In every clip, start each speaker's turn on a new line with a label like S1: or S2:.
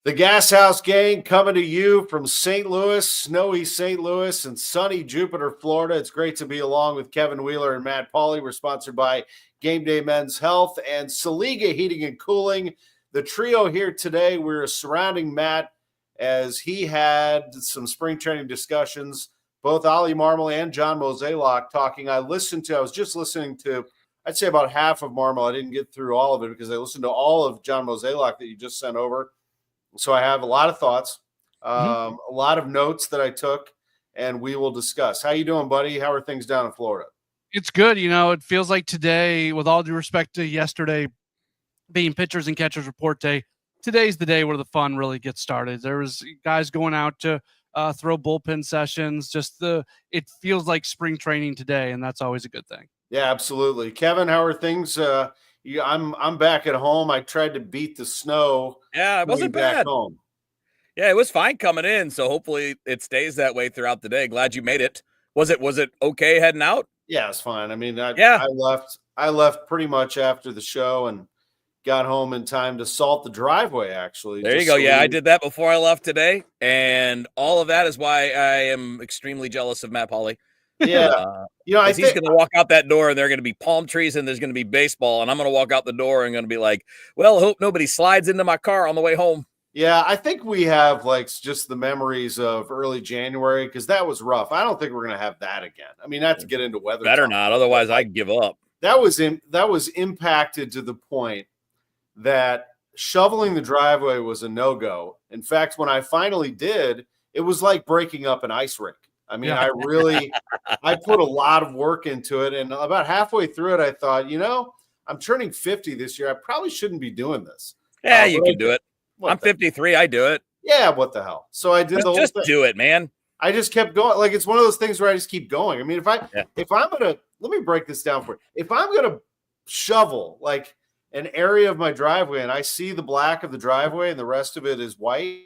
S1: The Gashouse gang coming to you from St. Louis, snowy St. Louis, and sunny Jupiter, Florida. It's great to be along with Kevin Wheeler and Matt Pauley. We're sponsored by Game Day Men's Health and Saliga Heating and Cooling. The trio here today, we're surrounding Matt as he had some spring training discussions. Both Mozeliak Marmol and John Mozeliak talking. I was just listening to, I'd say about half of Marmol. I didn't get through all of it because I listened to all of John Mozeliak that you just sent over. So I have a lot of thoughts, a lot of notes that I took, and we will discuss. How you doing, buddy? How are things down in Florida?
S2: It's good. You know, it feels like today, with all due respect to yesterday being pitchers and catchers report day, today's the day where the fun really gets started. There was guys going out to throw bullpen sessions. It feels like spring training today, and that's always a good thing.
S1: Yeah, absolutely. Kevin, how are things? I'm back at home. I tried to beat the snow.
S3: Yeah, it wasn't bad.
S1: Home.
S3: Yeah, it was fine coming in. So hopefully it stays that way throughout the day. Glad you made it. Was it okay heading out?
S1: Yeah, it's fine. I mean, I left pretty much after the show and got home in time to salt the driveway. Actually,
S3: there you go. Yeah, I did that before I left today, and all of that is why I am extremely jealous of Matt Pauley.
S1: Yeah,
S3: he's going to walk out that door and there are going to be palm trees and there's going to be baseball, and I'm going to walk out the door and going to be like, well, hope nobody slides into my car on the way home.
S1: Yeah, I think we have just the memories of early January because that was rough. I don't think we're going to have that again. I mean, not to get into weather.
S3: Better not, otherwise I give up.
S1: That was impacted to the point that shoveling the driveway was a no-go. In fact, when I finally did, it was like breaking up an ice rink. I mean, I put a lot of work into it. And about halfway through it, I thought, I'm turning 50 this year. I probably shouldn't be doing this.
S3: Yeah, you can do it. I'm 53. I do it.
S1: Yeah, what the hell? So I did the whole thing.
S3: Just do it, man.
S1: I just kept going. It's one of those things where I just keep going. I mean, if I'm going to, let me break this down for you. If I'm going to shovel an area of my driveway and I see the black of the driveway and the rest of it is white,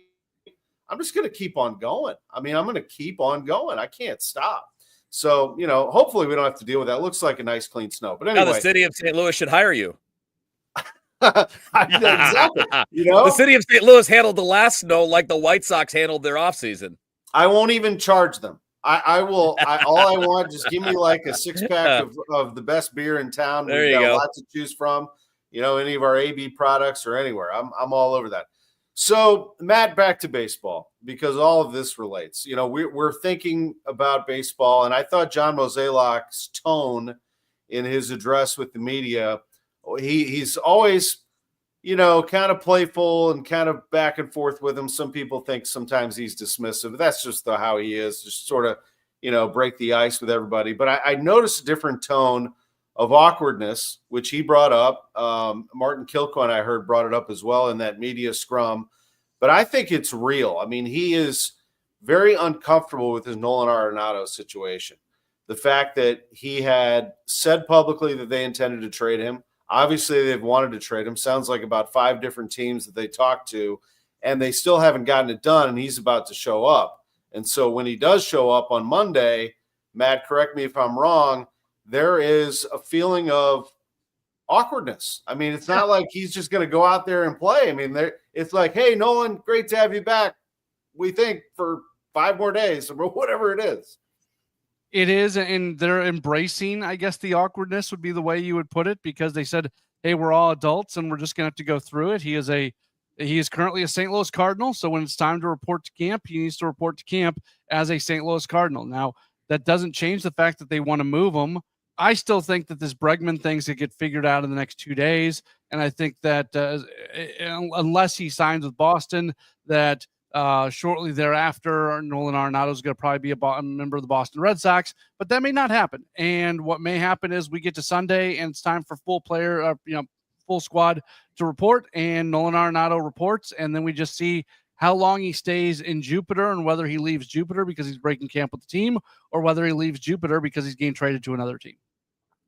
S1: I'm just going to keep on going. I mean, I'm going to keep on going. I can't stop. So, hopefully we don't have to deal with that. It looks like a nice, clean snow. But anyway.
S3: Now the city of St. Louis should hire you.
S1: Exactly.
S3: The city of St. Louis handled the last snow like the White Sox handled their offseason.
S1: I won't even charge them. I will. All I want, just give me a 6-pack of the best beer in town.
S3: There you go.
S1: Lots to choose from. Any of our AB products or anywhere. I'm all over that. So, Matt, back to baseball, because all of this relates. We're thinking about baseball, and I thought John Mozeliak's tone in his address with the media, he's always, kind of playful and kind of back and forth with him. Some people think sometimes he's dismissive, but that's just how he is, just sort of, break the ice with everybody. But I noticed a different tone of awkwardness, which he brought up. Martin Kilcoyne, I heard, brought it up as well in that media scrum. But I think it's real. I mean, he is very uncomfortable with his Nolan Arenado situation. The fact that he had said publicly that they intended to trade him. Obviously, they've wanted to trade him. Sounds like about 5 different teams that they talked to, and they still haven't gotten it done, and he's about to show up. And so when he does show up on Monday, Matt, correct me if I'm wrong, there is a feeling of awkwardness. I mean, it's not like he's just going to go out there and play. I mean, it's like, hey, Nolan, great to have you back. We think for 5 more days or whatever it is.
S2: It is, and they're embracing, I guess, the awkwardness would be the way you would put it, because they said, hey, we're all adults and we're just going to have to go through it. He is currently a St. Louis Cardinal, so when it's time to report to camp, he needs to report to camp as a St. Louis Cardinal. Now, that doesn't change the fact that they want to move him. I still think that this Bregman thing's going to get figured out in the next 2 days. And I think that unless he signs with Boston, that shortly thereafter, Nolan Arenado is going to probably be a member of the Boston Red Sox. But that may not happen. And what may happen is we get to Sunday and it's time for full squad to report. And Nolan Arenado reports. And then we just see how long he stays in Jupiter and whether he leaves Jupiter because he's breaking camp with the team or whether he leaves Jupiter because he's getting traded to another team.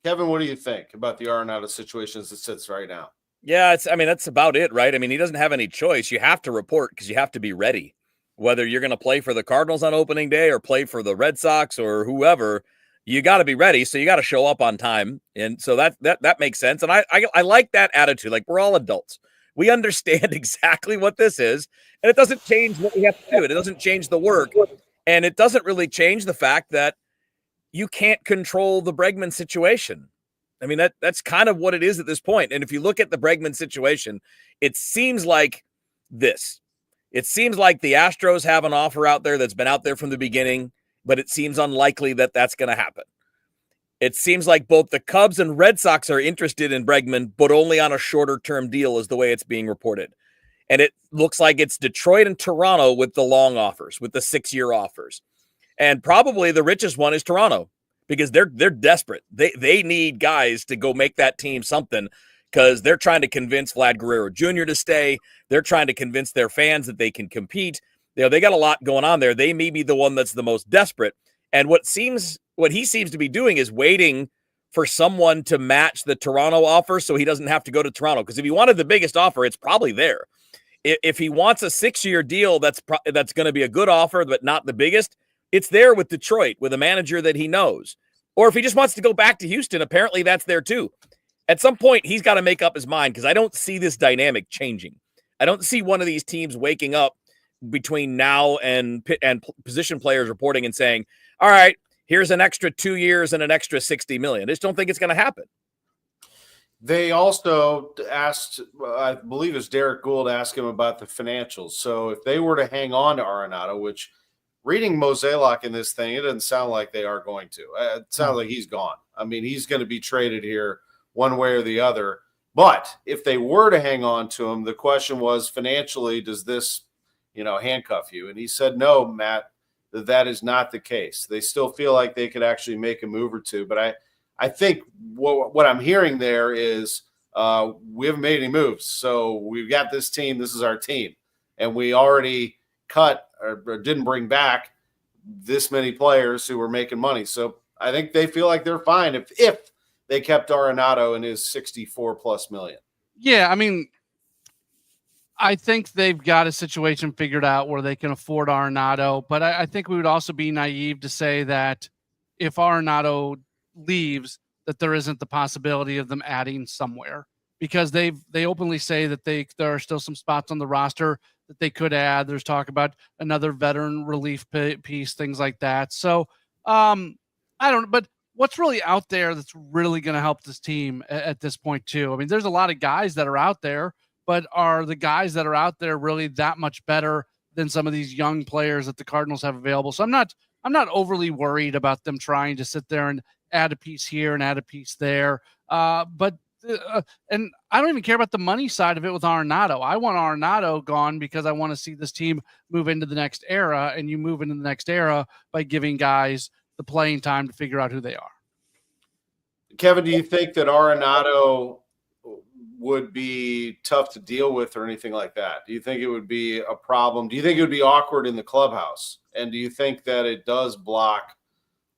S1: Kevin, what do you think about the Arenado situation as it sits right now?
S3: Yeah, that's about it, right? I mean, he doesn't have any choice. You have to report because you have to be ready. Whether you're going to play for the Cardinals on opening day or play for the Red Sox or whoever, you got to be ready. So you got to show up on time. And so that makes sense. And I like that attitude. Like, we're all adults. We understand exactly what this is, and it doesn't change what we have to do. It doesn't change the work, and it doesn't really change the fact that you can't control the Bregman situation. I mean, that's kind of what it is at this point. And if you look at the Bregman situation, it seems like this. It seems like the Astros have an offer out there that's been out there from the beginning, but it seems unlikely that that's going to happen. It seems like both the Cubs and Red Sox are interested in Bregman, but only on a shorter-term deal is the way it's being reported. And it looks like it's Detroit and Toronto with the long offers, with the 6-year offers. And probably the richest one is Toronto because they're desperate. They need guys to go make that team something because they're trying to convince Vlad Guerrero Jr. to stay. They're trying to convince their fans that they can compete. They got a lot going on there. They may be the one that's the most desperate. And what he seems to be doing is waiting for someone to match the Toronto offer so he doesn't have to go to Toronto. Because if he wanted the biggest offer, it's probably there. If he wants a 6-year deal, that's going to be a good offer, but not the biggest. It's there with Detroit, with a manager that he knows. Or if he just wants to go back to Houston, apparently that's there too. At some point, he's got to make up his mind because I don't see this dynamic changing. I don't see one of these teams waking up between now and position players reporting and saying, all right, here's an extra 2 years and an extra $60 million. I just don't think it's going to happen.
S1: They also asked, I believe it's Derek Gould asked him about the financials. So if they were to hang on to Arenado, which reading Mozeliak in this thing, it doesn't sound like they are going to. It sounds like he's gone. I mean, he's going to be traded here one way or the other. But if they were to hang on to him, the question was financially, does this, handcuff you? And he said, no, Matt, that is not the case. They still feel like they could actually make a move or two. But I think what I'm hearing there is we haven't made any moves. So we've got this team. This is our team. And we already cut or didn't bring back this many players who were making money. So I think they feel like they're fine if they kept Arenado in his 64+ million.
S2: Yeah, I mean, I think they've got a situation figured out where they can afford Arenado, but I think we would also be naive to say that if Arenado leaves, that there isn't the possibility of them adding somewhere, because they openly say that there are still some spots on the roster that they could add. There's talk about another veteran relief piece, things like that. So I don't, but what's really out there that's really going to help this team at this point too? I mean, there's a lot of guys that are out there, but are the guys that are out there really that much better than some of these young players that the Cardinals have available? So I'm not overly worried about them trying to sit there and add a piece here and add a piece there. And I don't even care about the money side of it with Arenado. I want Arenado gone because I want to see this team move into the next era, and you move into the next era by giving guys the playing time to figure out who they are.
S1: Kevin, do you think that Arenado would be tough to deal with or anything like that? Do you think it would be a problem? Do you think it would be awkward in the clubhouse? And do you think that it does block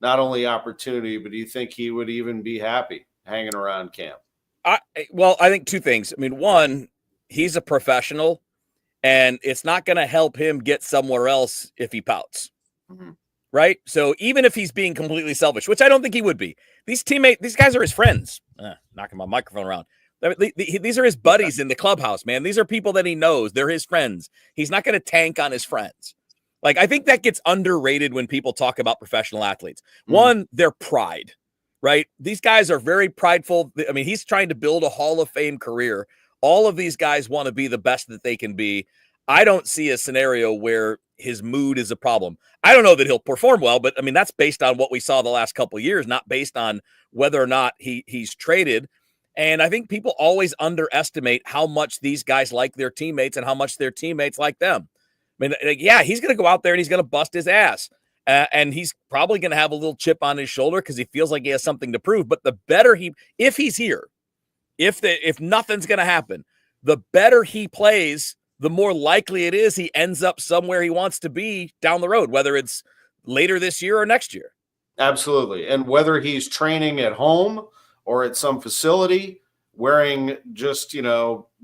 S1: not only opportunity, but do you think he would even be happy hanging around camp?
S3: I think two things. I mean, one, he's a professional, and it's not going to help him get somewhere else if he pouts. Mm-hmm. Right? So even if he's being completely selfish, which I don't think he would be, these guys are his friends. Knocking my microphone around. These are his buddies in the clubhouse, man. These are people that he knows. They're his friends. He's not going to tank on his friends. Like, I think that gets underrated when people talk about professional athletes. One, their pride, right? These guys are very prideful. I mean, he's trying to build a Hall of Fame career. All of these guys want to be the best that they can be. I don't see a scenario where his mood is a problem. I don't know that he'll perform well, but I mean, that's based on what we saw the last couple of years, not based on whether or not he's traded. And I think people always underestimate how much these guys like their teammates and how much their teammates like them. I mean, yeah, he's going to go out there and he's going to bust his ass. And he's probably going to have a little chip on his shoulder because he feels like he has something to prove. But the better if he's here, if nothing's going to happen, the better he plays, the more likely it is he ends up somewhere he wants to be down the road, whether it's later this year or next year.
S1: Absolutely. And whether he's training at home or at some facility, wearing just,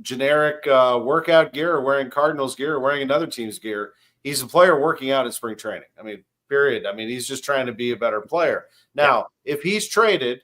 S1: generic workout gear, or wearing Cardinals gear, or wearing another team's gear, he's a player working out at spring training. I mean, period. I mean, he's just trying to be a better player. Now, if he's traded,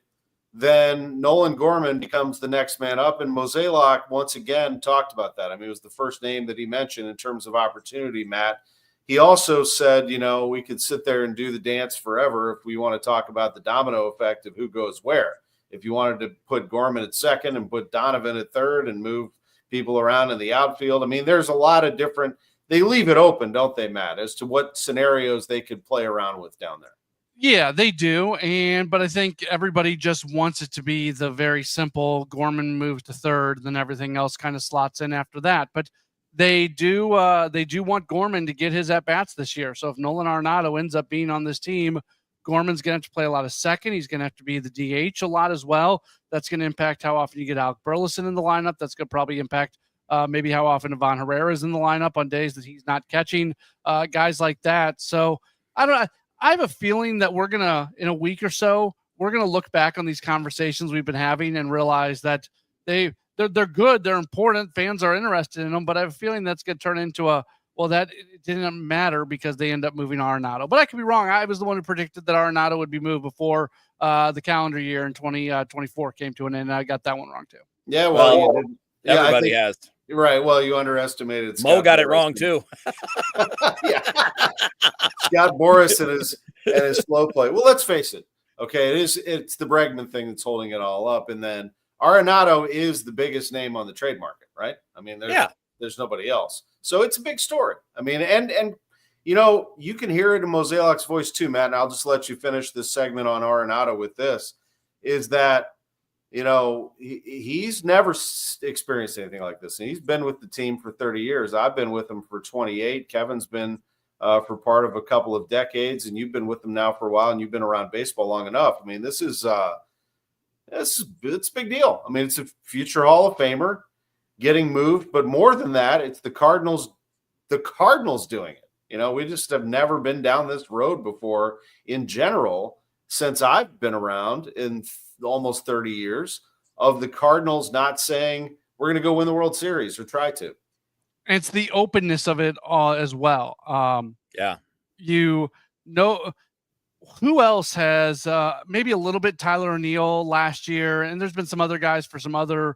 S1: then Nolan Gorman becomes the next man up. And Mozeliak once again talked about that. I mean, it was the first name that he mentioned in terms of opportunity, Matt. He also said, we could sit there and do the dance forever if we want to talk about the domino effect of who goes where. If you wanted to put Gorman at second and put Donovan at third and move people around in the outfield. I mean, there's a lot of different – they leave it open, don't they, Matt, as to what scenarios they could play around with down there.
S2: Yeah, they do. But I think everybody just wants it to be the very simple Gorman moves to third, then everything else kind of slots in after that. But they do want Gorman to get his at-bats this year. So if Nolan Arenado ends up being on this team, Gorman's going to have to play a lot of second. He's going to have to be the DH a lot as well. That's going to impact how often you get Alec Burleson in the lineup. That's going to probably impact maybe how often Ivan Herrera is in the lineup on days that he's not catching guys like that. So I have a feeling that we're going to, in a week or so, we're going to look back on these conversations we've been having and realize that they're good. They're important. Fans are interested in them, but I have a feeling that's going to turn into that it didn't matter because they end up moving Arenado. But I could be wrong. I was the one who predicted that Arenado would be moved before the calendar year in 2024 came to an end. And I got that one wrong too.
S1: Yeah,
S3: everybody has.
S1: Right. Well, you underestimated Scott
S3: Mo got
S1: Boras.
S3: it wrong too.
S1: Yeah. Scott Boras and his slow play. Well, let's face it. Okay, it's the Bregman thing that's holding it all up. And then Arenado is the biggest name on the trade market, right? I mean, there's nobody else. So it's a big story. I mean, and you can hear it in Mozeliak's voice too, Matt, and I'll just let you finish this segment on Arenado with this, is that, he's never experienced anything like this. And he's been with the team for 30 years. I've been with him for 28. Kevin's been for part of a couple of decades, and you've been with them now for a while, and you've been around baseball long enough. I mean, it's a big deal. I mean, it's a future Hall of Famer getting moved, but more than that, it's the Cardinals doing it. We just have never been down this road before in general since I've been around in almost 30 years of the Cardinals not saying we're going to go win the World Series or try to.
S2: It's the openness of it all as well. Who else has maybe a little bit Tyler O'Neill last year, and there's been some other guys for some other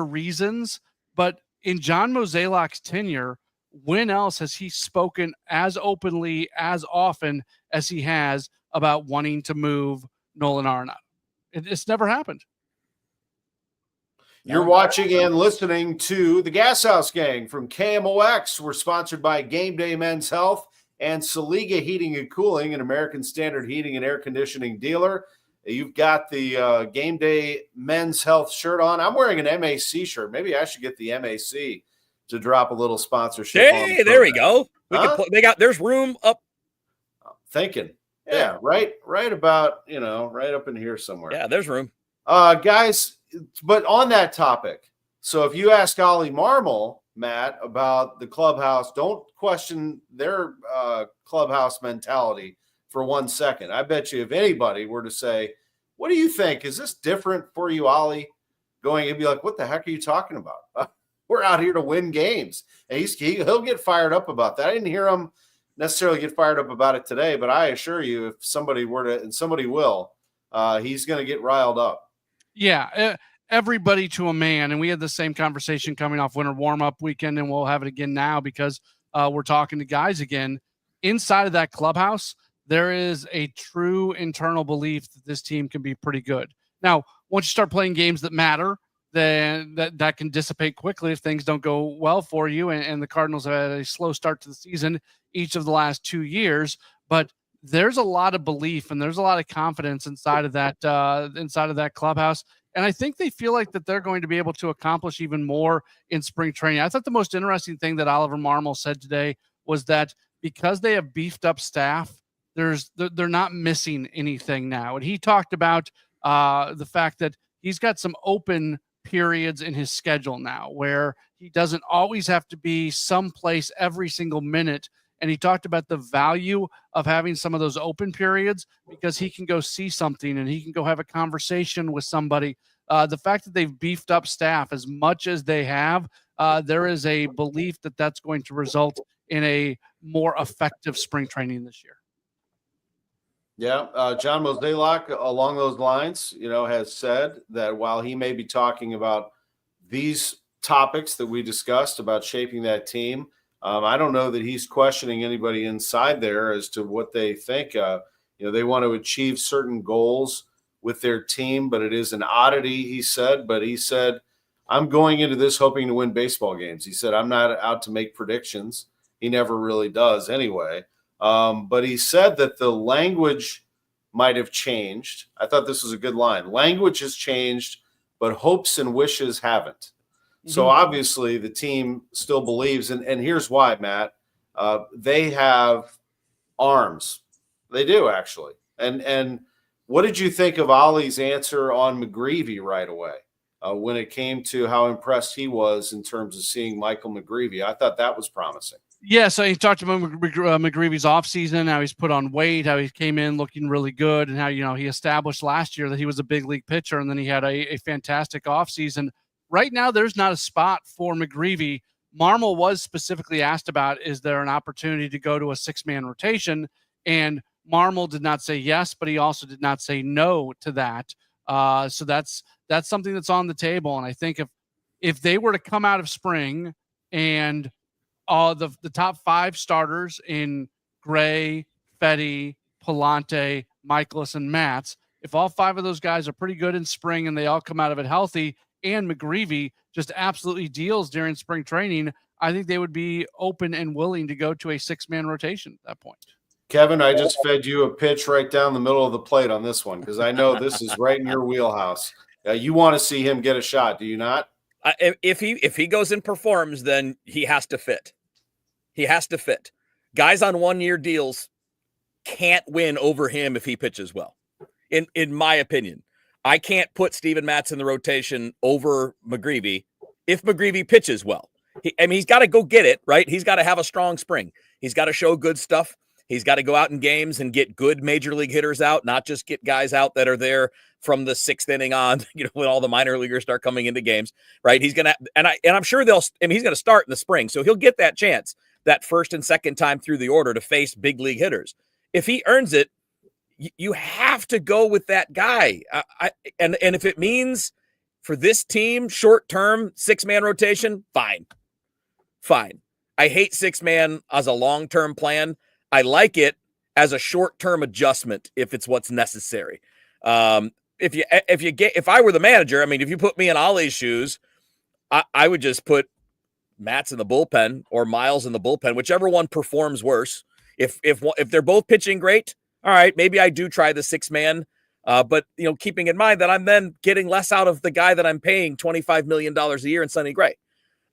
S2: reasons, but in John Mozeliak's tenure, when else has he spoken as openly, as often as he has about wanting to move Nolan Arenado? It's never happened.
S1: You're watching and listening to the Gashouse Gang from KMOX. We're sponsored by Game Day Men's Health and Saliga Heating and Cooling, an American Standard heating and air conditioning dealer. You've got the Game Day Men's Health shirt on. I'm wearing an MAC shirt. Maybe I should get the MAC to drop a little sponsorship.
S3: Hey, there we go. There's room up.
S1: Thinking. Yeah, right about, right up in here somewhere.
S3: Yeah, there's room.
S1: Guys, but on that topic, so if you ask Ollie Marmol, Matt, about the clubhouse, don't question their clubhouse mentality for 1 second. I bet you if anybody were to say, what do you think? Is this different for you, Ollie? He'd be like, what the heck are you talking about? We're out here to win games. And he'll get fired up about that. I didn't hear him necessarily get fired up about it today, but I assure you, if somebody were to, and somebody will, he's going to get riled up.
S2: Yeah, everybody to a man. And we had the same conversation coming off winter warm-up weekend, and we'll have it again now because we're talking to guys again. Inside of that clubhouse, there is a true internal belief that this team can be pretty good. Now, once you start playing games that matter, then that can dissipate quickly if things don't go well for you. And the Cardinals have had a slow start to the season each of the last 2 years, but there's a lot of belief and there's a lot of confidence inside of that clubhouse. And I think they feel like that they're going to be able to accomplish even more in spring training. I thought the most interesting thing that Oliver Marmol said today was that because they have beefed up staff, they're not missing anything now. And he talked about the fact that he's got some open periods in his schedule now where he doesn't always have to be someplace every single minute. And he talked about the value of having some of those open periods because he can go see something and he can go have a conversation with somebody. The fact that they've beefed up staff as much as they have, there is a belief that that's going to result in a more effective spring training this year.
S1: Yeah, John Mozeliak, along those lines, has said that while he may be talking about these topics that we discussed about shaping that team, I don't know that he's questioning anybody inside there as to what they think. They want to achieve certain goals with their team, but it is an oddity, he said. But he said, I'm going into this hoping to win baseball games. He said, I'm not out to make predictions. He never really does anyway. But he said that the language might have changed. I thought this was a good line. Language has changed, but hopes and wishes haven't. So obviously the team still believes, and here's why, Matt. They have arms. They do, actually. And what did you think of Ollie's answer on McGreevy right away when it came to how impressed he was in terms of seeing Michael McGreevy? I thought that was promising.
S2: Yeah, so he talked about McGreevy's offseason, how he's put on weight, how he came in looking really good, and how, he established last year that he was a big league pitcher, and then he had a fantastic offseason. Right now, there's not a spot for McGreevy. Marmol was specifically asked about, is there an opportunity to go to a six-man rotation? And Marmol did not say yes, but he also did not say no to that. So that's something that's on the table. And I think if they were to come out of spring and the top five starters in Gray, Fetty, Palante, Michaelis, and Matz, if all five of those guys are pretty good in spring and they all come out of it healthy, and McGreevy just absolutely deals during spring training, I think they would be open and willing to go to a six-man rotation at that point.
S1: Kevin, I just fed you a pitch right down the middle of the plate on this one because I know this is right in your wheelhouse. You want to see him get a shot, do you not?
S3: If he goes and performs, then he has to fit. He has to fit. Guys on 1-year deals can't win over him if he pitches well. In my opinion, I can't put Steven Matz in the rotation over McGreevy if McGreevy pitches well. He's got to go get it, right? He's got to have a strong spring. He's got to show good stuff. He's got to go out in games and get good major league hitters out, not just get guys out that are there from the sixth inning on, when all the minor leaguers start coming into games, right? He's going to, and I'm sure he's going to start in the spring. So he'll get that chance, that first and second time through the order to face big league hitters. If he earns it, you have to go with that guy. And if it means for this team, short-term, six-man rotation, fine. I hate six-man as a long-term plan. I like it as a short-term adjustment if it's what's necessary. If I were the manager, if you put me in Ollie's shoes, I would just put Matt's in the bullpen or Miles in the bullpen, whichever one performs worse. If they're both pitching great, all right, maybe I do try the six-man. But keeping in mind that I'm then getting less out of the guy that I'm paying $25 million a year in Sonny Gray.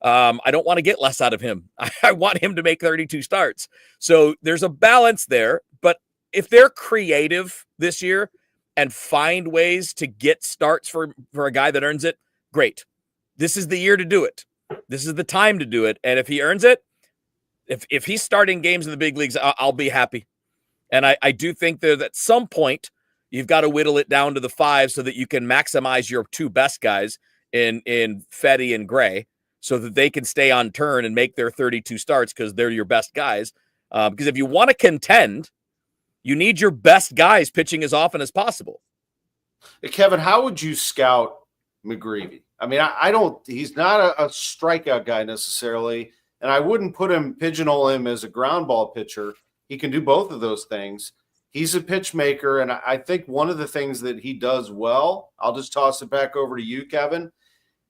S3: I don't want to get less out of him. I want him to make 32 starts. So there's a balance there. But if they're creative this year and find ways to get starts for a guy that earns it, great. This is the year to do it. This is the time to do it. And if he earns it, if he's starting games in the big leagues, I'll be happy. And I do think that at some point you've got to whittle it down to the five so that you can maximize your two best guys in Fetty and Gray, so that they can stay on turn and make their 32 starts because they're your best guys. Because if you want to contend, you need your best guys pitching as often as possible.
S1: Hey, Kevin, how would you scout McGreevy? He's not a strikeout guy necessarily, and I wouldn't pigeonhole him as a ground ball pitcher. He can do both of those things. He's a pitch maker, and I think one of the things that he does well, I'll just toss it back over to you, Kevin,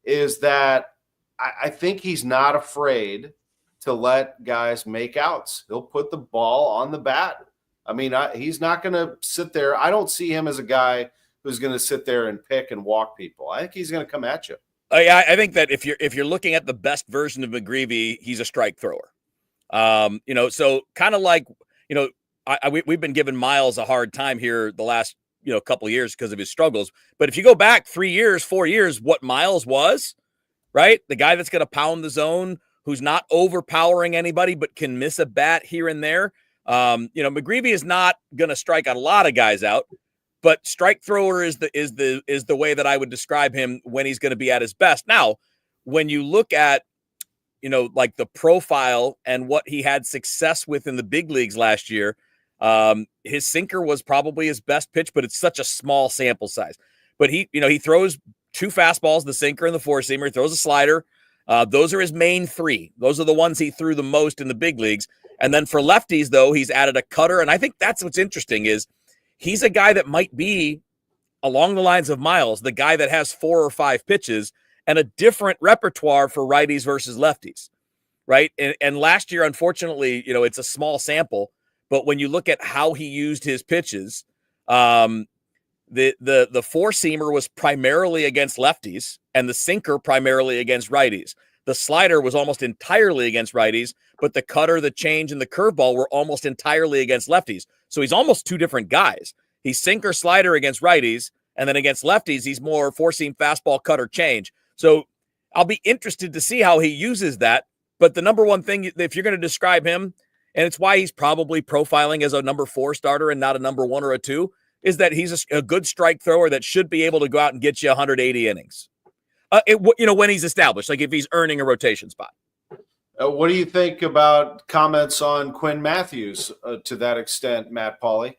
S1: is that I think he's not afraid to let guys make outs. He'll put the ball on the bat. He's not going to sit there. I don't see him as a guy who's going to sit there and pick and walk people. I think he's going to come at you.
S3: I think that if you're looking at the best version of McGreevy, he's a strike thrower. So kind of like, we've been giving Miles a hard time here the last, couple of years because of his struggles. But if you go back 3 years, 4 years, what Miles was, right? The guy that's going to pound the zone, who's not overpowering anybody, but can miss a bat here and there. McGreevy is not going to strike a lot of guys out, but strike thrower is the way that I would describe him when he's going to be at his best. Now, when you look at, like the profile and what he had success with in the big leagues last year, His sinker was probably his best pitch, but it's such a small sample size. But he throws 2 fastballs, the sinker and the four-seamer. He throws a slider. Those are his main 3. Those are the ones he threw the most in the big leagues. And then for lefties, though, he's added a cutter. And I think that's what's interesting is he's a guy that might be along the lines of Miles, the guy that has 4 or 5 pitches and a different repertoire for righties versus lefties, right? And last year, unfortunately, it's a small sample, but when you look at how he used his pitches, the four-seamer was primarily against lefties and the sinker primarily against righties. The slider was almost entirely against righties, but the cutter, the change, and the curveball were almost entirely against lefties. So he's almost 2 different guys. He's sinker slider against righties, and then against lefties, he's more four-seam fastball cutter change. So I'll be interested to see how he uses that. But the number one thing, if you're going to describe him, and it's why he's probably profiling as a number 4 starter and not a number 1 or a 2, is that he's a good strike thrower that should be able to go out and get you 180 innings. When he's established, like if he's earning a rotation spot.
S1: What do you think about comments on Quinn Matthews to that extent, Matt Pauley?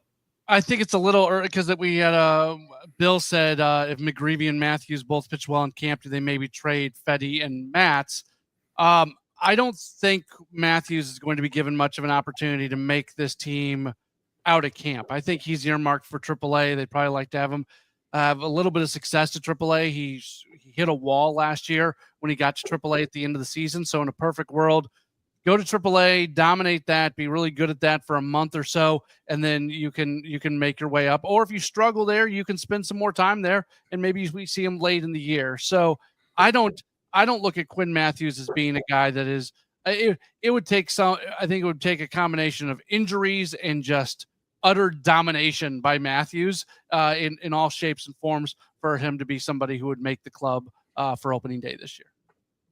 S2: I think it's a little early because we had Bill said if McGreevy and Matthews both pitch well in camp, do they maybe trade Fedde and Matz? I don't think Matthews is going to be given much of an opportunity to make this team out of camp. I think he's earmarked for AAA. They'd probably like to have him have a little bit of success to AAA. He hit a wall last year when he got to AAA at the end of the season. So in a perfect world, go to AAA, dominate that, be really good at that for a month or so, and then you can make your way up. Or if you struggle there, you can spend some more time there, and maybe we see him late in the year. So I don't look at Quinn Matthews as being a guy that is. It would take some. I think it would take a combination of injuries and just utter domination by Matthews in all shapes and forms for him to be somebody who would make the club for opening day this year.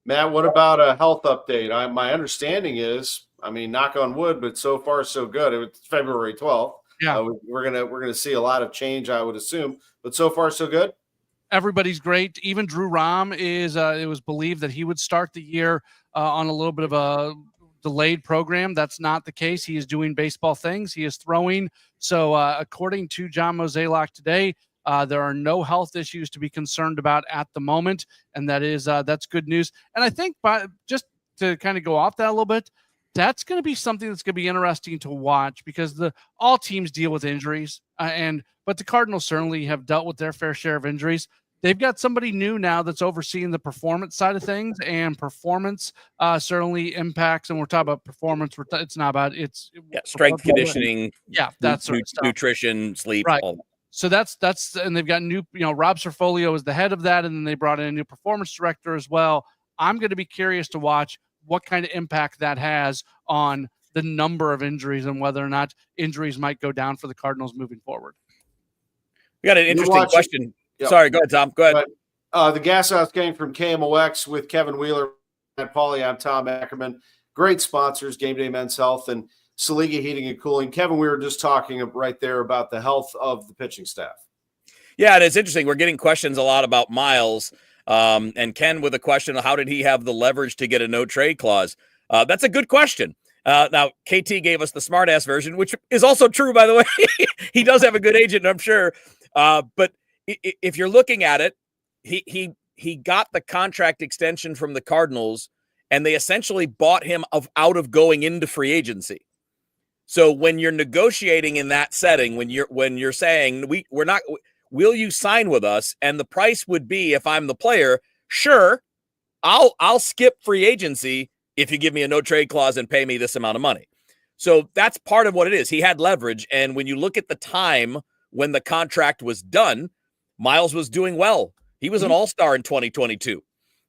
S1: Matt, what about a health update? My understanding is, knock on wood, but so far so good. It's February 12th.
S2: Yeah,
S1: we're gonna see a lot of change, I would assume, but so far so good.
S2: Everybody's great. Even Drew Rahm is. It was believed that he would start the year on a little bit of a delayed program. That's not the case. He is doing baseball things. He is throwing. So according to John Mozeliak today, there are no health issues to be concerned about at the moment, and that's good news. And I think, just to kind of go off that a little bit, that's going to be something that's going to be interesting to watch because all teams deal with injuries, but the Cardinals certainly have dealt with their fair share of injuries. They've got somebody new now that's overseeing the performance side of things, and performance certainly impacts. And we're talking about performance. It's not about
S3: strength conditioning.
S2: Yeah, that's sort of stuff.
S3: Nutrition, sleep,
S2: right.
S3: all that.
S2: So that's and they've got new, Rob Cerfolio is the head of that, and then they brought in a new performance director as well. I'm going to be curious to watch what kind of impact that has on the number of injuries and whether or not injuries might go down for the Cardinals moving forward.
S3: We got an interesting question. Yep. Sorry, go ahead, Tom. Go ahead.
S1: The Gashouse came from KMOX with Kevin Wheeler and Pauley. I'm Tom Ackerman. Great sponsors, Game Day Men's Health and Saliga Heating and Cooling. Kevin, we were just talking right there about the health of the pitching staff.
S3: Yeah, and it's interesting. We're getting questions a lot about Miles. And Ken with a question, how did he have the leverage to get a no-trade clause? That's a good question. Now, KT gave us the smart-ass version, which is also true, by the way. He does have a good agent, I'm sure. But if you're looking at it, he got the contract extension from the Cardinals, and they essentially bought him out of going into free agency. So when you're negotiating in that setting, when you're saying we're not, will you sign with us? And the price would be, if I'm the player, sure, I'll skip free agency if you give me a no trade clause and pay me this amount of money. So that's part of what it is. He had leverage, and when you look at the time when the contract was done, Miles was doing well. He was an all-star in 2022.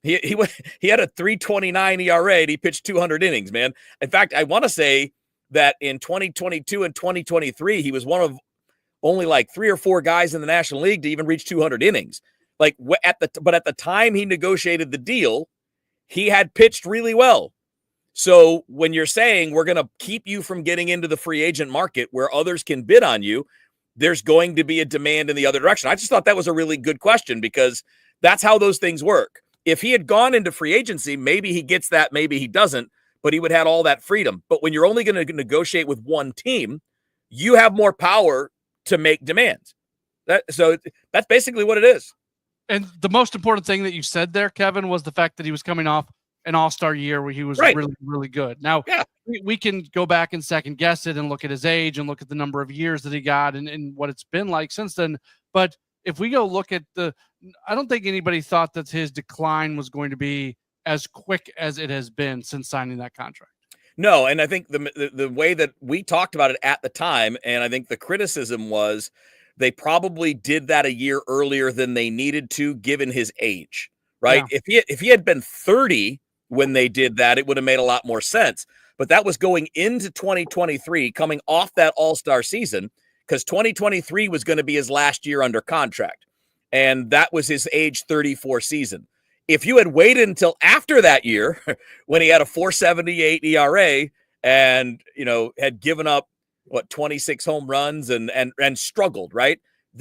S3: He had a 3.29 ERA and he pitched 200 innings, man. In fact, I want to say that in 2022 and 2023, he was one of only like 3 or 4 guys in the National League to even reach 200 innings. But at the time he negotiated the deal, he had pitched really well. So when you're saying we're going to keep you from getting into the free agent market where others can bid on you, there's going to be a demand in the other direction. I just thought that was a really good question because that's how those things work. If he had gone into free agency, maybe he gets that, maybe he doesn't, but he would have all that freedom. But when you're only going to negotiate with one team, you have more power to make demands. So that's basically what it is.
S2: And the most important thing that you said there, Kevin, was the fact that he was coming off an all-star year where he was really, really good. Now, we can go back and second guess it and look at his age and look at the number of years that he got and what it's been like since then. But if we go look at I don't think anybody thought that his decline was going to be as quick as it has been since signing that contract.
S3: No, and I think the way that we talked about it at the time, and I think the criticism was they probably did that a year earlier than they needed to, given his age, right? Yeah. If he had been 30 when they did that, it would have made a lot more sense. But that was going into 2023, coming off that all-star season, because 2023 was going to be his last year under contract. And that was his age 34 season. If you had waited until after that year, when he had a 4.78 ERA and, had given up 26 home runs and struggled, right?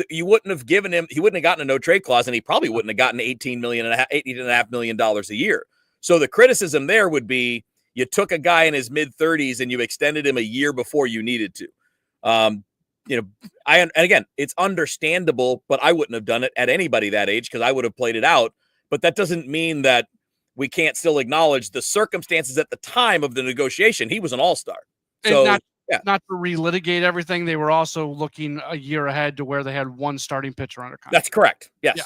S3: You wouldn't have given him, he wouldn't have gotten a no trade clause, and he probably wouldn't have gotten $18.5 million a year. So the criticism there would be you took a guy in his mid 30s and you extended him a year before you needed to. And again, it's understandable, but I wouldn't have done it at anybody that age because I would have played it out. But that doesn't mean that we can't still acknowledge the circumstances at the time of the negotiation. He was an all-star. So
S2: not to relitigate everything, they were also looking a year ahead to where they had one starting pitcher under contract.
S3: That's correct. Yes.
S2: Yeah.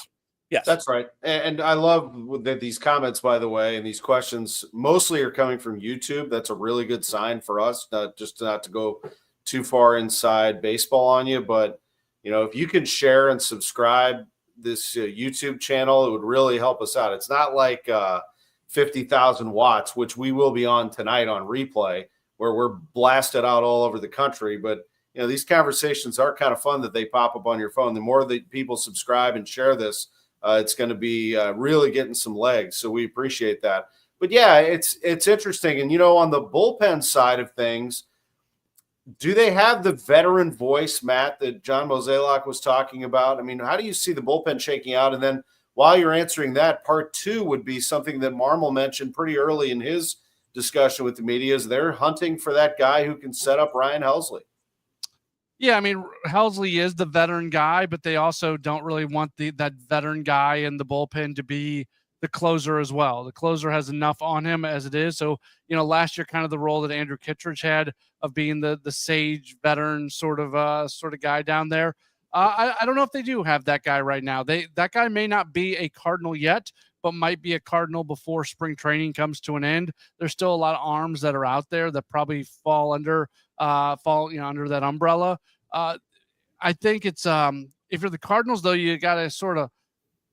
S3: Yes.
S1: That's right. And I love that these comments, by the way, and these questions mostly are coming from YouTube. That's a really good sign for us, not to go too far inside baseball on you. But, if you can share and subscribe this YouTube channel, it would really help us out. It's not like 50,000 watts, which we will be on tonight on replay, where we're blasted out all over the country. But, these conversations are kind of fun that they pop up on your phone. The more that people subscribe and share this, it's going to be really getting some legs. So we appreciate that. But yeah, it's interesting. And, on the bullpen side of things, do they have the veteran voice, Matt, that John Mozeliak was talking about? I mean, how do you see the bullpen shaking out? And then while you're answering that, part two would be something that Marmol mentioned pretty early in his discussion with the media, is they're hunting for that guy who can set up Ryan Helsley.
S2: Yeah, I mean, Helsley is the veteran guy, but they also don't really want that veteran guy in the bullpen to be the closer as well. The closer has enough on him as it is. So, last year, kind of the role that Andrew Kittredge had of being the sage veteran sort of guy down there. I don't know if they do have that guy right now. That guy may not be a Cardinal yet, but might be a Cardinal before spring training comes to an end. There's still a lot of arms that are out there that probably fall under that umbrella. I think it's if you're the Cardinals, though, you got to sort of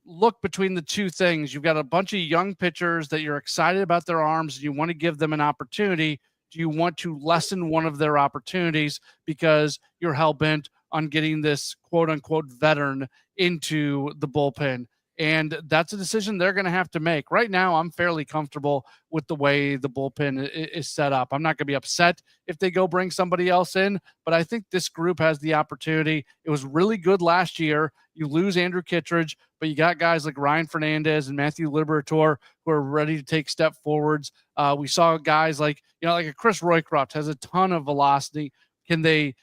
S2: look between the two things. You've got a bunch of young pitchers that you're excited about their arms and you want to give them an opportunity. Do you want to lessen one of their opportunities because you're hell-bent on getting this quote-unquote veteran into the bullpen? And that's a decision they're going to have to make. Right now, I'm fairly comfortable with the way the bullpen is set up. I'm not going to be upset if they go bring somebody else in, but I think this group has the opportunity. It was really good last year. You lose Andrew Kittredge, but you got guys like Ryan Fernandez and Matthew Liberatore who are ready to take step forwards. We saw guys like a Chris Roycroft has a ton of velocity. Can they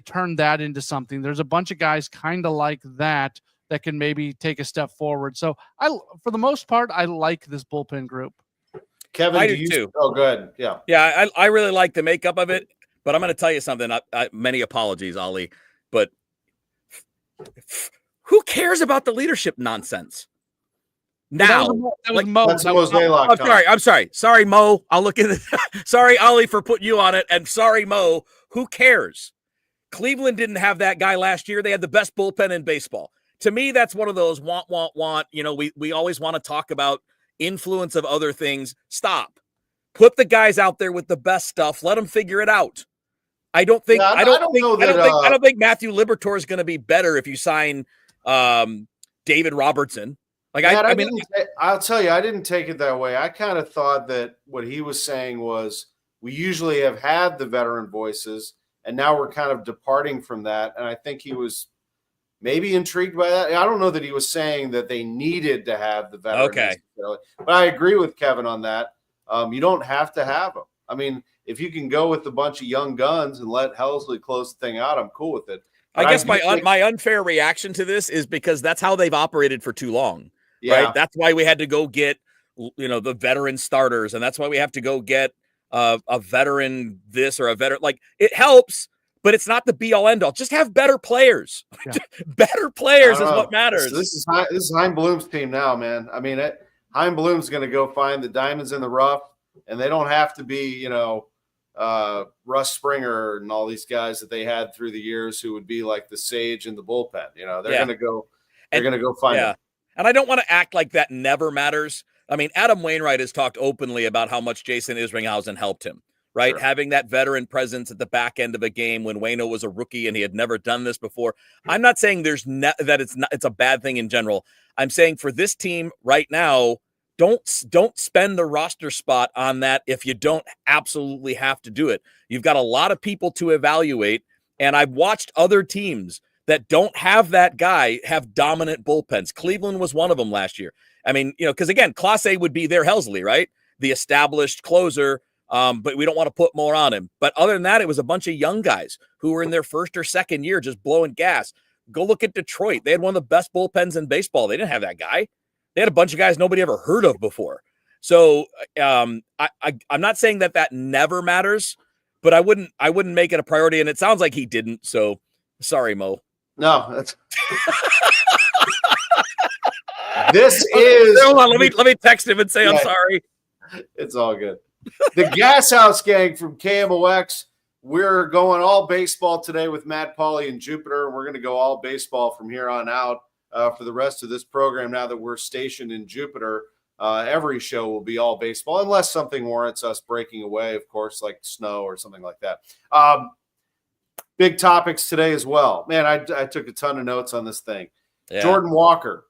S2: turn that into something? There's a bunch of guys kind of like that can maybe take a step forward. So for the most part, I like this bullpen group.
S1: Kevin,
S3: I do too.
S1: Oh, good. Yeah.
S3: Yeah. I really like the makeup of it, but I'm going to tell you something. Many apologies, Ollie, but who cares about the leadership nonsense? Now,
S2: that was Mo.
S1: That's Mozeliak.
S3: I'm sorry. Sorry, Mo. I'll look at it. Sorry, Ollie, for putting you on it. And sorry, Mo. Who cares? Cleveland didn't have that guy last year. They had the best bullpen in baseball. To me, that's one of those want. We always want to talk about influence of other things. Stop. Put the guys out there with the best stuff. Let them figure it out. I don't think Matthew Liberatore is going to be better if you sign David Robertson.
S1: I'll tell you, I didn't take it that way. I kind of thought that what he was saying was we usually have had the veteran voices, and now we're kind of departing from that. And I think he was maybe intrigued by that. I don't know that he was saying that they needed to have the veterans.
S3: Okay.
S1: But I agree with Kevin on that. You don't have to have them. I mean, if you can go with a bunch of young guns and let Helsley close the thing out, I'm cool with it. But
S3: I guess
S1: do think,
S3: my unfair reaction to this is because that's how they've operated for too long,
S1: yeah.
S3: right? That's why we had to go get, the veteran starters, and that's why we have to go get a veteran this or a veteran. Like, it helps, but it's not the be all end all. Just have better players. Yeah. Better players is what matters.
S1: This is Hein Bloom's team now, man. I mean, Hein Bloom's going to go find the diamonds in the rough, and they don't have to be, Russ Springer and all these guys that they had through the years who would be like the sage in the bullpen. They're going to go. They're going to go find them.
S3: And I don't want to act like that never matters. I mean, Adam Wainwright has talked openly about how much Jason Isringhausen helped him, right? Sure. Having that veteran presence at the back end of a game when Waino was a rookie and he had never done this before. I'm not saying it's a bad thing in general. I'm saying for this team right now, don't spend the roster spot on that if you don't absolutely have to do it. You've got a lot of people to evaluate, and I've watched other teams that don't have that guy have dominant bullpens. Cleveland was one of them last year. I mean, because again, Class A would be their Helsley, right? The established closer, but we don't want to put more on him. But other than that, it was a bunch of young guys who were in their first or second year just blowing gas. Go look at Detroit. They had one of the best bullpens in baseball. They didn't have that guy. They had a bunch of guys nobody ever heard of before. So I'm not saying that never matters, but I wouldn't make it a priority. And it sounds like he didn't. So sorry, Mo.
S1: No, that's this is.
S3: Hold on, let me text him and say I'm sorry.
S1: It's all good. The Gashouse gang from KMOX. We're going all baseball today with Matt, Pauley, and Jupiter. We're going to go all baseball from here on out for the rest of this program. Now that we're stationed in Jupiter, every show will be all baseball unless something warrants us breaking away, of course, like snow or something like that. Big topics today as well. Man, I took a ton of notes on this thing. Yeah. Jordan Walker,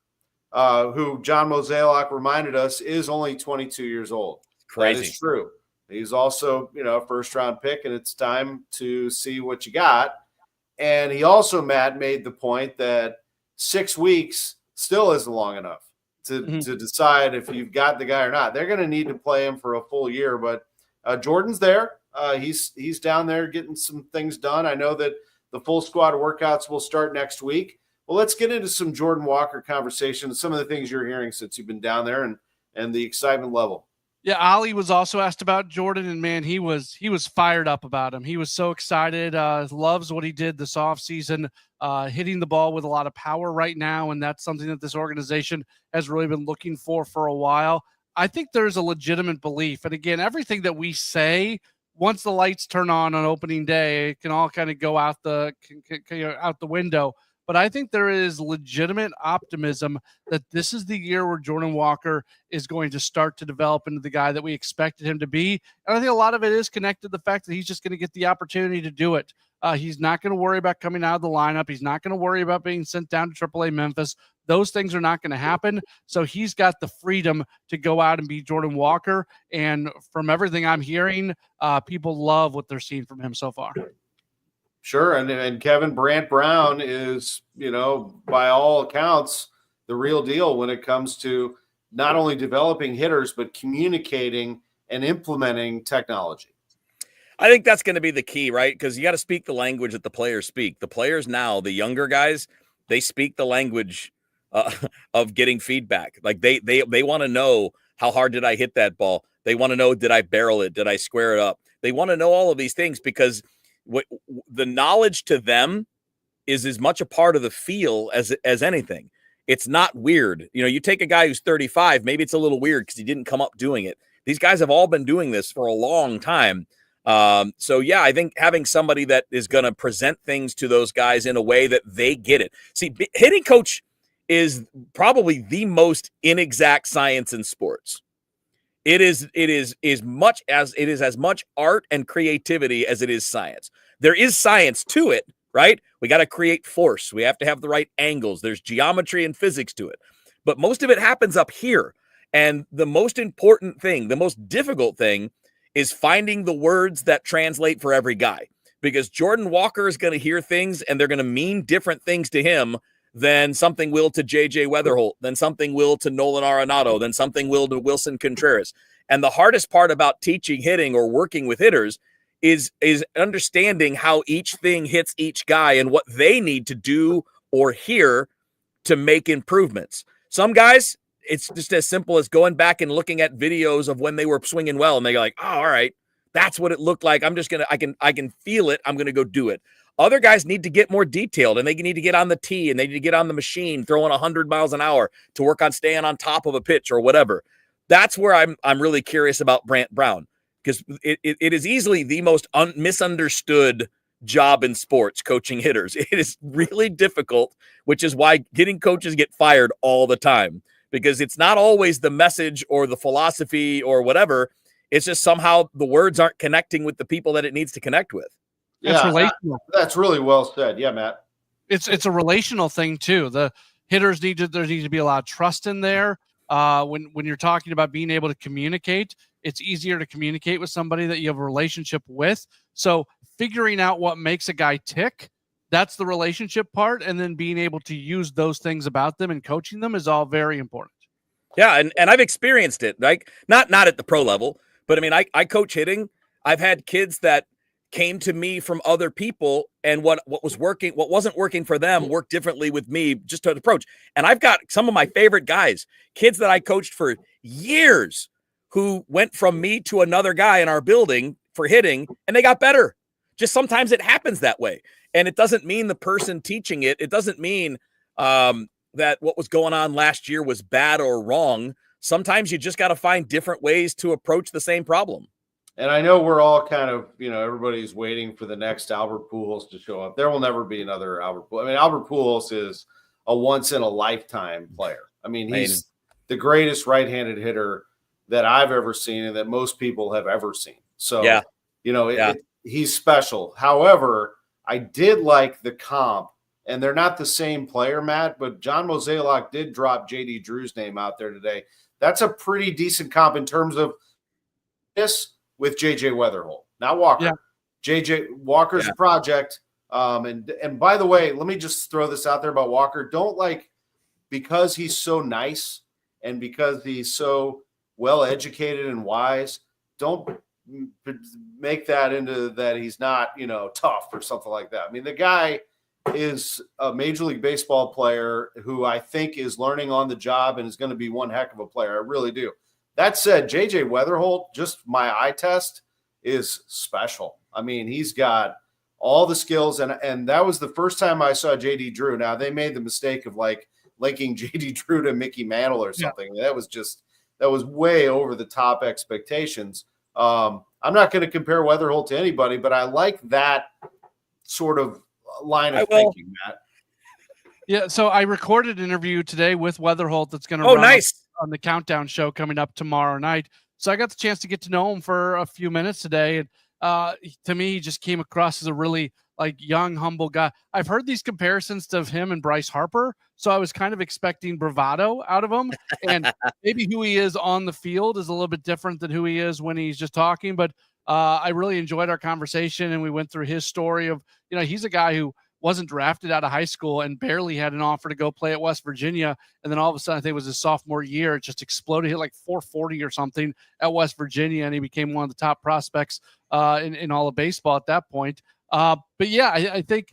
S1: who John Mozeliak reminded us is only 22 years old.
S3: Crazy.
S1: That is true. He's also, first-round pick, and it's time to see what you got. And he also, Matt, made the point that 6 weeks still isn't long enough to decide if you've got the guy or not. They're going to need to play him for a full year, but Jordan's there. He's down there getting some things done. I know that the full squad workouts will start next week. Well, let's get into some Jordan Walker conversation, some of the things you're hearing since you've been down there and the excitement level.
S2: Yeah, Ali was also asked about Jordan, and man, he was fired up about him. He was so excited, loves what he did this offseason, hitting the ball with a lot of power right now, and that's something that this organization has really been looking for a while. I think there's a legitimate belief, and again, everything that we say, once the lights turn on opening day, it can all kind of go out the window. But I think there is legitimate optimism that this is the year where Jordan Walker is going to start to develop into the guy that we expected him to be. And I think a lot of it is connected to the fact that he's just going to get the opportunity to do it. He's not going to worry about coming out of the lineup. He's not going to worry about being sent down to AAA Memphis. Those things are not going to happen. So he's got the freedom to go out and be Jordan Walker. And from everything I'm hearing, people love what they're seeing from him so far.
S1: Sure, and Kevin Brant Brown is, by all accounts, the real deal when it comes to not only developing hitters, but communicating and implementing technology.
S3: I think that's going to be the key, right? Because you got to speak the language that the players speak. The players now, the younger guys, they speak the language of getting feedback. Like they want to know, how hard did I hit that ball? They want to know, did I barrel it? Did I square it up? They want to know all of these things because the knowledge to them is as much a part of the feel as anything. It's not weird. You take a guy who's 35, maybe it's a little weird because he didn't come up doing it. These guys have all been doing this for a long time. So yeah, I think having somebody that is going to present things to those guys in a way that they get it. See, hitting coach is probably the most inexact science in sports. It is as much art and creativity as it is science. There is science to it, right? We got to create force. We have to have the right angles. There's geometry and physics to it. But most of it happens up here. And the most important thing, the most difficult thing is finding the words that translate for every guy. Because Jordan Walker is going to hear things and they're going to mean different things to him than something will to J.J. Weatherholt, than something will to Nolan Arenado, than something will to Wilson Contreras. And the hardest part about teaching hitting or working with hitters is understanding how each thing hits each guy and what they need to do or hear to make improvements. Some guys, it's just as simple as going back and looking at videos of when they were swinging well, and they're like, oh, all right, that's what it looked like. I can feel it. I'm going to go do it. Other guys need to get more detailed, and they need to get on the tee, and they need to get on the machine, throwing 100 miles an hour to work on staying on top of a pitch or whatever. That's where I'm really curious about Brant Brown, because it is easily the most misunderstood job in sports, coaching hitters. It is really difficult, which is why hitting coaches get fired all the time, because it's not always the message or the philosophy or whatever. It's just somehow the words aren't connecting with the people that it needs to connect with.
S2: It's relational.
S1: That's really well said. Yeah, Matt.
S2: It's a relational thing too. The hitters there needs to be a lot of trust in there. When you're talking about being able to communicate, it's easier to communicate with somebody that you have a relationship with. So figuring out what makes a guy tick, that's the relationship part. And then being able to use those things about them and coaching them is all very important.
S3: Yeah. And I've experienced it, like not at the pro level, but I mean, I coach hitting. I've had kids that came to me from other people, and what wasn't working for them worked differently with me, just to approach. And I've got some of my favorite guys, kids that I coached for years, who went from me to another guy in our building for hitting, and they got better. Just sometimes it happens that way. And it doesn't mean the person teaching it doesn't mean that what was going on last year was bad or wrong. Sometimes you just got to find different ways to approach the same problem.
S1: And I know we're all kind of, everybody's waiting for the next Albert Pujols to show up. There will never be another Albert Pujols. I mean, Albert Pujols is a once-in-a-lifetime player. I mean, he's the greatest right-handed hitter that I've ever seen and that most people have ever seen. So, he's special. However, I did like the comp, and they're not the same player, Matt, but John Mozeliak did drop J.D. Drew's name out there today. That's a pretty decent comp in terms of this with J.J. Weatherholt, not Walker.
S2: Yeah.
S1: J.J. Walker's a project. And by the way, let me just throw this out there about Walker. Don't because he's so nice and because he's so well-educated and wise, don't make that into that he's not, tough or something like that. I mean, the guy is a Major League Baseball player who I think is learning on the job and is going to be one heck of a player. I really do. That said, J.J. Weatherholt, just my eye test, is special. I mean, he's got all the skills, and that was the first time I saw J.D. Drew. Now, they made the mistake of linking J.D. Drew to Mickey Mantle or something. Yeah. That was way over the top expectations. I'm not going to compare Weatherholt to anybody, but I like that sort of line of thinking, Matt.
S2: Yeah, so I recorded an interview today with Weatherholt that's going to
S3: run
S2: on the Countdown show coming up tomorrow night. So I got the chance to get to know him for a few minutes today. And to me, he just came across as a really young, humble guy. I've heard these comparisons to him and Bryce Harper, so I was kind of expecting bravado out of him. And maybe who he is on the field is a little bit different than who he is when he's just talking. But I really enjoyed our conversation, and we went through his story of, he's a guy who wasn't drafted out of high school and barely had an offer to go play at West Virginia. And then all of a sudden, I think it was his sophomore year, it just exploded, hit 440 or something at West Virginia. And he became one of the top prospects in all of baseball at that point. But yeah, I think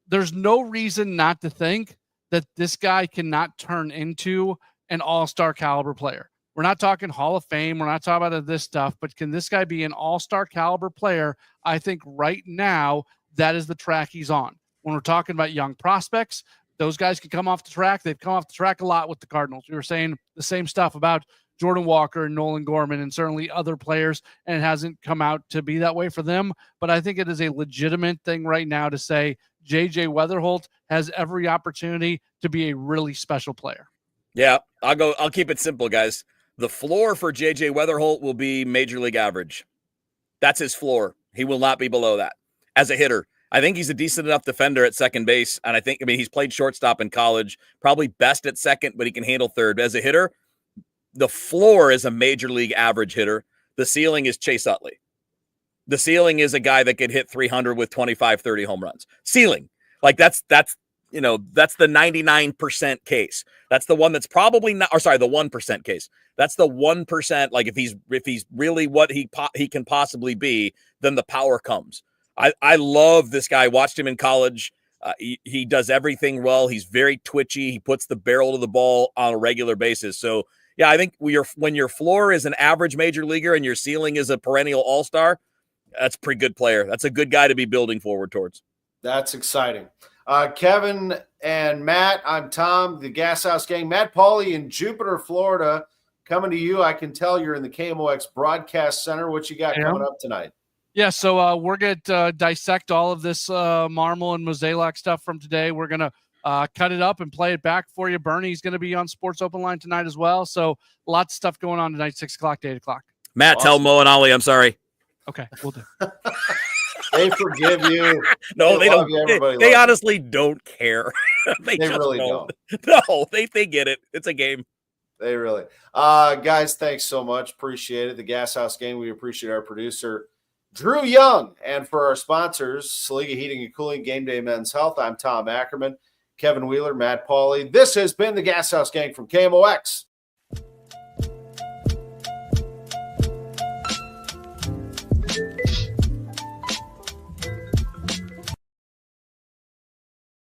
S2: there's no reason not to think that this guy cannot turn into an all-star caliber player. We're not talking Hall of Fame. We're not talking about this stuff, but can this guy be an all-star caliber player? I think right now that is the track he's on. When we're talking about young prospects, those guys can come off the track. They've come off the track a lot with the Cardinals. We were saying the same stuff about Jordan Walker and Nolan Gorman and certainly other players, and it hasn't come out to be that way for them. But I think it is a legitimate thing right now to say J.J. Weatherholt has every opportunity to be a really special player.
S3: Yeah, I'll keep it simple, guys. The floor for J.J. Weatherholt will be Major League average. That's his floor. He will not be below that. As a hitter, I think he's a decent enough defender at second base. And he's played shortstop in college, probably best at second, but he can handle third. As a hitter, the floor is a Major League average hitter. The ceiling is Chase Utley. The ceiling is a guy that could hit 300 with 25, 30 home runs. Ceiling. That's that's the 99% case. That's the one that's probably not, or sorry, the 1% case. That's the 1%. Like if he's really what he can possibly be, then the power comes. I love this guy. Watched him in college. He does everything well. He's very twitchy. He puts the barrel to the ball on a regular basis. So yeah, I think when your floor is an average major leaguer and your ceiling is a perennial all-star, that's a pretty good player. That's a good guy to be building forward towards.
S1: That's exciting. Kevin and Matt, I'm Tom, the Gashouse Gang. Matt Pauley in Jupiter, Florida, coming to you. I can tell you're in the KMOX Broadcast Center. What you got coming up tonight?
S2: Yeah, so we're going to dissect all of this Marmol and Mozeliak stuff from today. We're going to cut it up and play it back for you. Bernie's going to be on Sports Open Line tonight as well. So lots of stuff going on tonight, 6 o'clock to 8 o'clock.
S3: Matt, awesome. Tell Mo and Ollie I'm sorry.
S2: Okay, we'll do.
S1: They forgive you.
S3: No, they don't. They honestly don't care. they
S1: really don't.
S3: No, they get it. It's a game.
S1: They really. Guys, thanks so much. Appreciate it. The Gashouse Gang. We appreciate our producer, Drew Young. And for our sponsors, Saliga Heating and Cooling, Game Day Men's Health, I'm Tom Ackerman, Kevin Wheeler, Matt Pauley. This has been the Gashouse Gang from KMOX.